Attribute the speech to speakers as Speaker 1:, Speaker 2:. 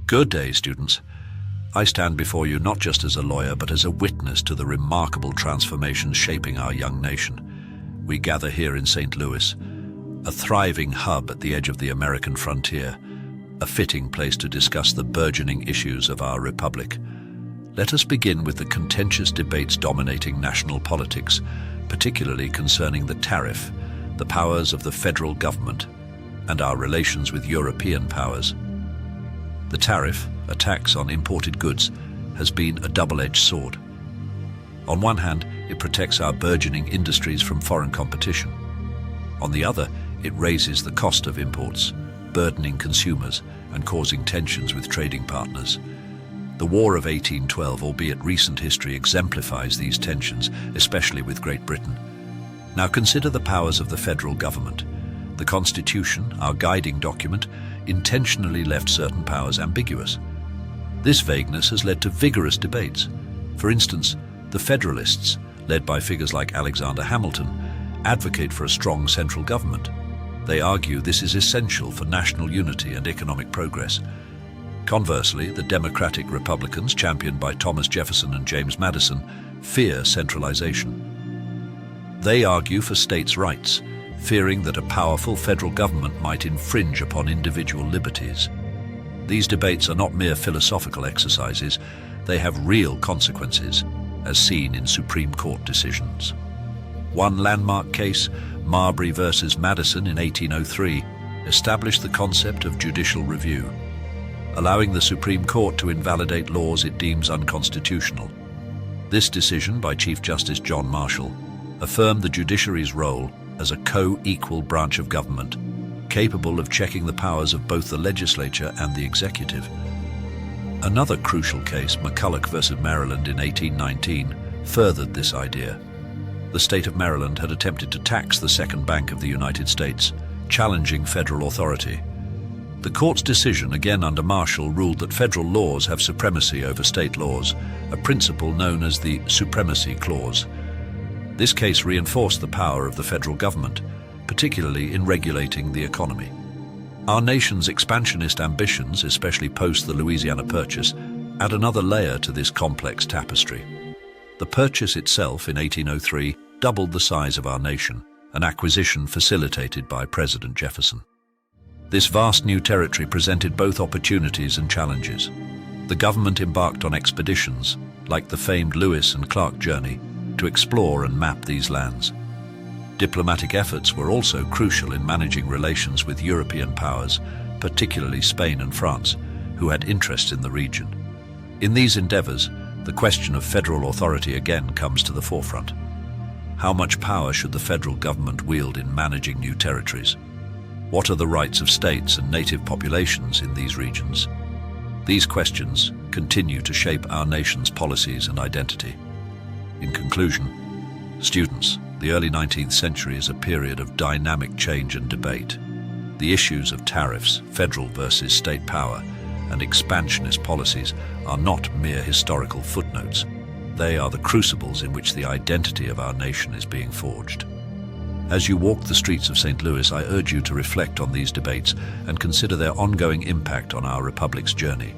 Speaker 1: Good day, students. I stand before you not just as a lawyer, but as a witness to the remarkable transformations shaping our young nation. We gather here in St. Louis, a thriving hub at the edge of the American frontier, a fitting place to discuss the burgeoning issues of our republic. Let us begin with the contentious debates dominating national politics, particularly concerning the tariff, the powers of the federal government, and our relations with European powers. The tariff, a tax on imported goods, has been a double-edged sword. On one hand, it protects our burgeoning industries from foreign competition. On the other, it raises the cost of imports, burdening consumers and causing tensions with trading partners. The War of 1812, albeit recent history, exemplifies these tensions, especially with Great Britain. Now consider the powers of the federal government. The Constitution, our guiding document, intentionally left certain powers ambiguous. This vagueness has led to vigorous debates. For instance, the Federalists, led by figures like Alexander Hamilton, advocate for a strong central government. They argue this is essential for national unity and economic progress. Conversely, the Democratic Republicans, championed by Thomas Jefferson and James Madison, fear centralization. They argue for states' rights, fearing that a powerful federal government might infringe upon individual liberties. These debates are not mere philosophical exercises, they have real consequences, as seen in Supreme Court decisions. One landmark case, Marbury versus Madison in 1803, established the concept of judicial review, allowing the Supreme Court to invalidate laws it deems unconstitutional. This decision by Chief Justice John Marshall affirmed the judiciary's role as a co-equal branch of government, capable of checking the powers of both the legislature and the executive. Another crucial case, McCulloch versus Maryland in 1819, furthered this idea. The state of Maryland had attempted to tax the second bank of the United States, challenging federal authority. The court's decision, again under Marshall, ruled that federal laws have supremacy over state laws, a principle known as the Supremacy Clause. This case reinforced the power of the federal government, particularly in regulating the economy. Our nation's expansionist ambitions, especially post the Louisiana Purchase, add another layer to this complex tapestry. The Purchase itself, in 1803, doubled the size of our nation, an acquisition facilitated by President Jefferson. This vast new territory presented both opportunities and challenges. The government embarked on expeditions, like the famed Lewis and Clark journey, to explore and map these lands. Diplomatic efforts were also crucial in managing relations with European powers, particularly Spain and France, who had interests in the region. In these endeavors, the question of federal authority again comes to the forefront. How much power should the federal government wield in managing new territories? What are the rights of states and native populations in these regions? These questions continue to shape our nation's policies and identity. In conclusion, students, the early 19th century is a period of dynamic change and debate. The issues of tariffs, federal versus state power, and expansionist policies are not mere historical footnotes. They are the crucibles in which the identity of our nation is being forged. As you walk the streets of St. Louis, I urge you to reflect on these debates and consider their ongoing impact on our republic's journey.